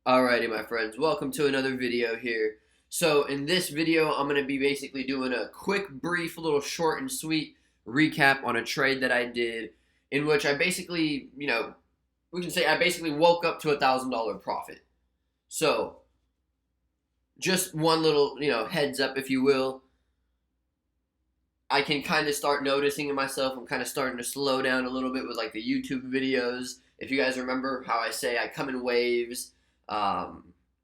Alrighty, my friends, welcome to another video here. So in this video, I'm going to be basically doing a quick, brief, little short and sweet recap on a trade that I did in which I basically, we can say I basically woke up to $1,000 profit. So just one little, heads up, if you will. I can kind of start noticing in myself, I'm kind of starting to slow down a little bit with like the YouTube videos. If you guys remember how I say I come in waves,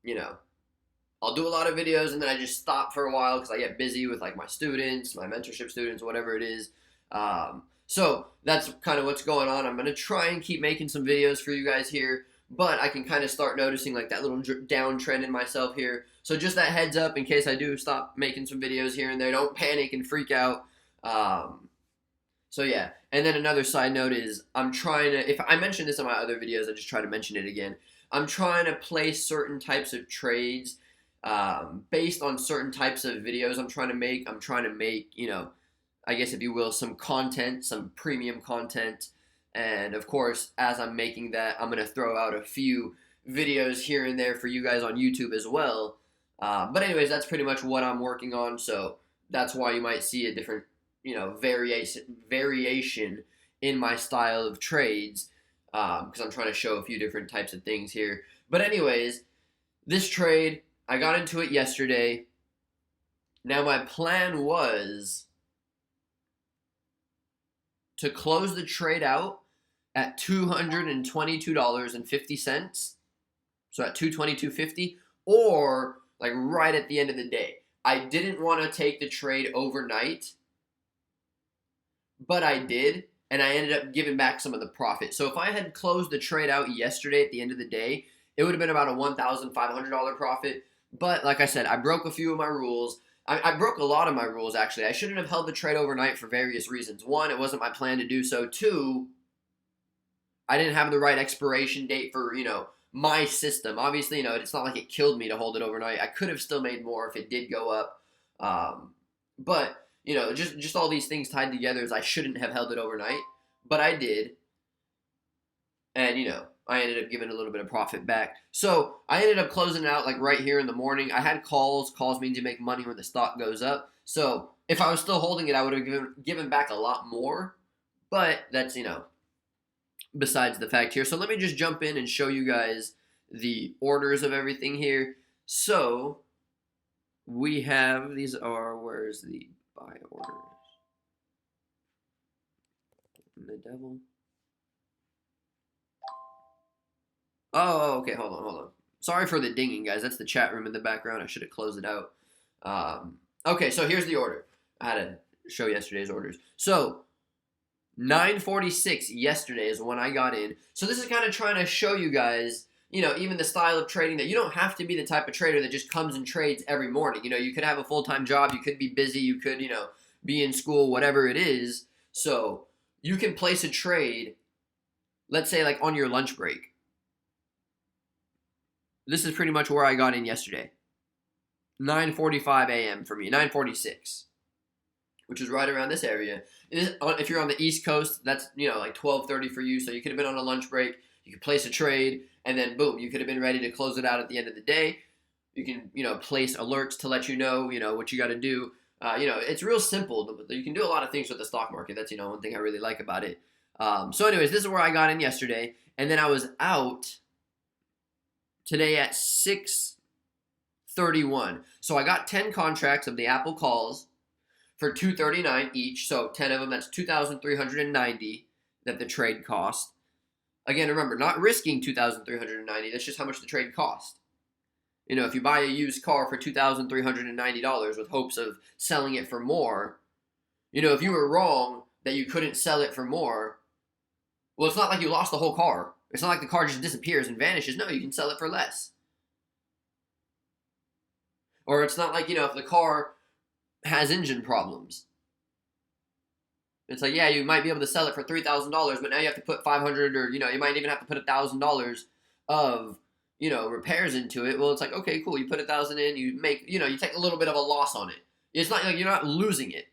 you know, I'll do a lot of videos and then I just stop for a while because I get busy with like my students, my mentorship students, whatever it is. So that's kind of what's going on. I'm going to try and keep making some videos for you guys here, but I can kind of start noticing like that little downtrend in myself here. So just that heads up in case I do stop making some videos here and there. Don't panic and freak out. So yeah, and then another side note is I'm trying to, if I mentioned this in my other videos, I just try to mention it again. I'm trying to place certain types of trades based on certain types of videos I'm trying to make. I'm trying to make, I guess if you will, some content, some premium content. And of course, as I'm making that, I'm going to throw out a few videos here and there for you guys on YouTube as well. But anyways, that's pretty much what I'm working on. So that's why you might see a different variation in my style of trades because I'm trying to show a few different types of things here. But anyways, this trade, I got into it yesterday. Now my plan was to close the trade out at $222.50. So at $222.50 or like right at the end of the day. I didn't want to take the trade overnight, but I did, and I ended up giving back some of the profit. So if I had closed the trade out yesterday at the end of the day, it would have been about a $1,500 profit. But like I said, I broke a few of my rules. I broke a lot of my rules, actually. I shouldn't have held the trade overnight for various reasons. One, it wasn't my plan to do so. Two, I didn't have the right expiration date for, my system. Obviously, it's not like it killed me to hold it overnight. I could have still made more if it did go up. But just all these things tied together is I shouldn't have held it overnight, but I did. And, I ended up giving a little bit of profit back. So I ended up closing it out like right here in the morning. I had calls. Calls means you make money when the stock goes up. So if I was still holding it, I would have given back a lot more. But that's, besides the fact here. So let me just jump in and show you guys the orders of everything here. So we have, where's the buy orders? And the devil. Oh, okay, hold on. Sorry for the dinging, guys. That's the chat room in the background. I should have closed it out. Okay, so here's the order. I had to show yesterday's orders. So 9:46 yesterday is when I got in. So this is kind of trying to show you guys, even the style of trading that you don't have to be the type of trader that just comes and trades every morning. You could have a full-time job. You could be busy. You could, be in school, whatever it is. So you can place a trade, let's say like on your lunch break. This is pretty much where I got in yesterday. 9:45 a.m. for me, 9:46, which is right around this area. If you're on the East Coast, that's, like 12:30 for you. So you could have been on a lunch break. You could place a trade, and then boom, you could have been ready to close it out at the end of the day. You can, place alerts to let you know, what you got to do. It's real simple. You can do a lot of things with the stock market. That's, one thing I really like about it. So anyways, this is where I got in yesterday. And then I was out today at 6:31. So I got 10 contracts of the Apple calls for $239 each. So 10 of them, that's $2,390 that the trade cost. Again, remember, not risking $2,390. That's just how much the trade cost. If you buy a used car for $2,390 with hopes of selling it for more, if you were wrong that you couldn't sell it for more, well, it's not like you lost the whole car. It's not like the car just disappears and vanishes. No, you can sell it for less. Or it's not like, if the car has engine problems. It's like, yeah, you might be able to sell it for $3,000, but now you have to put $500 or, you might even have to put $1,000 of, repairs into it. Well, it's like, okay, cool. You put $1,000 in, you make, you take a little bit of a loss on it. It's not like you're not losing it.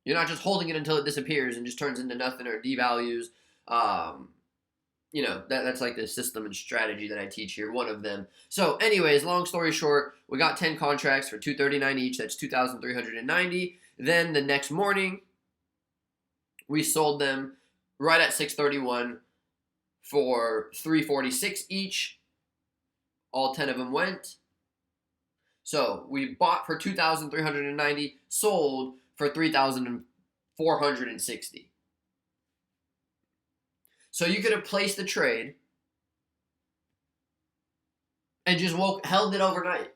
You're not just holding it until it disappears and just turns into nothing or devalues. that's like the system and strategy that I teach here, one of them. So anyways, long story short, we got 10 contracts for $239 each. That's $2,390. Then the next morning, we sold them right at 631 for $346 each. All 10 of them went. So we bought for $2,390, sold for $3,460. So you could have placed the trade and just held it overnight.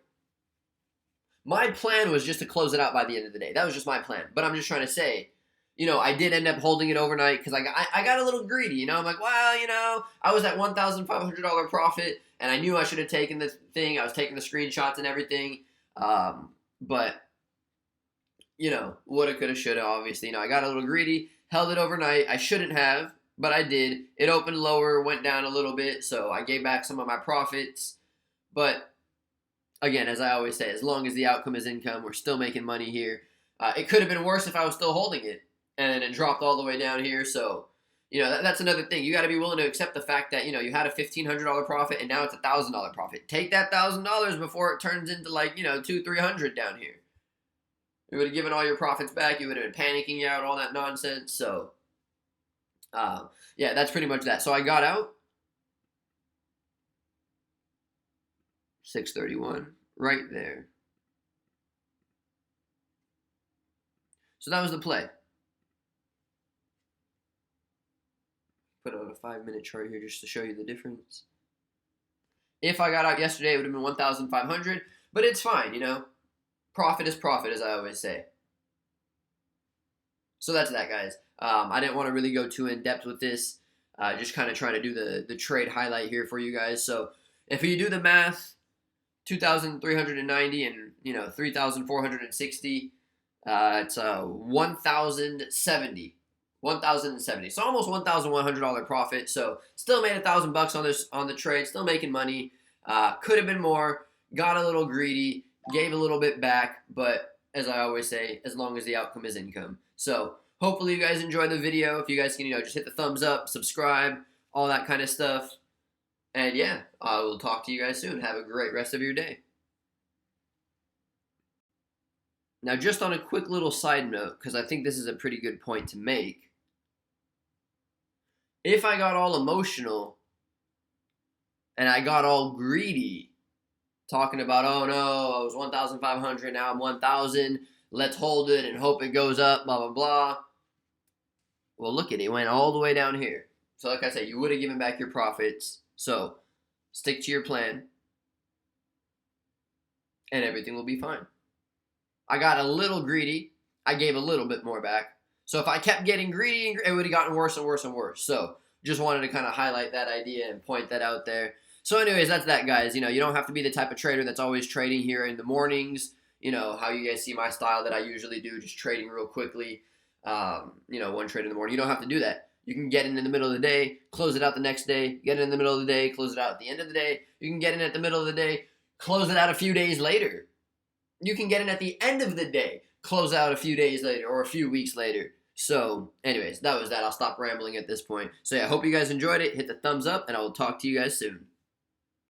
My plan was just to close it out by the end of the day. That was just my plan. But I'm just trying to say, I did end up holding it overnight because I got a little greedy. I'm like, well, I was at $1,500 profit, and I knew I should have taken the thing. I was taking the screenshots and everything. But, woulda, coulda, shoulda, obviously. I got a little greedy, held it overnight. I shouldn't have, but I did. It opened lower, went down a little bit, so I gave back some of my profits. But, again, as I always say, as long as the outcome is income, we're still making money here. It could have been worse if I was still holding it, and it dropped all the way down here. So, that's another thing. You got to be willing to accept the fact that, you had a $1,500 profit, and now it's a $1,000 profit. Take that $1,000 before it turns into like, $200-$300 down here. You would have given all your profits back. You would have been panicking out, all that nonsense. So, yeah, that's pretty much that. So I got out 631 right there. So that was the play. Put on a 5-minute chart here just to show you the difference. If I got out yesterday, it would have been 1,500, but it's fine, Profit is profit, as I always say. So that's that, guys. I didn't want to really go too in-depth with this. Just kind of trying to do the trade highlight here for you guys. So if you do the math, 2,390 and, 3,460, it's 1,070. 1,070. So almost $1,100 profit. So still made $1,000 on the trade. Still making money. Could have been more. Got a little greedy. Gave a little bit back. But as I always say, as long as the outcome is income. So hopefully you guys enjoyed the video. If you guys can, just hit the thumbs up, subscribe, all that kind of stuff. And yeah, I will talk to you guys soon. Have a great rest of your day. Now, just on a quick little side note, because I think this is a pretty good point to make. If I got all emotional and I got all greedy, talking about, oh no, I was 1,500, now I'm 1,000, let's hold it and hope it goes up, blah, blah, blah. Well, look at it. It went all the way down here. So like I said, you would have given back your profits. So stick to your plan and everything will be fine. I got a little greedy. I gave a little bit more back. So if I kept getting greedy, it would have gotten worse and worse and worse. So just wanted to kind of highlight that idea and point that out there. So anyways, that's that, guys. You don't have to be the type of trader that's always trading here in the mornings. How you guys see my style that I usually do, just trading real quickly. One trade in the morning. You don't have to do that. You can get in the middle of the day, close it out the next day, get in the middle of the day, close it out at the end of the day. You can get in at the middle of the day, close it out a few days later. You can get in at the end of the day, close out a few days later or a few weeks later. So, anyways, that was that. I'll stop rambling at this point. So, yeah, I hope you guys enjoyed it. Hit the thumbs up, and I will talk to you guys soon.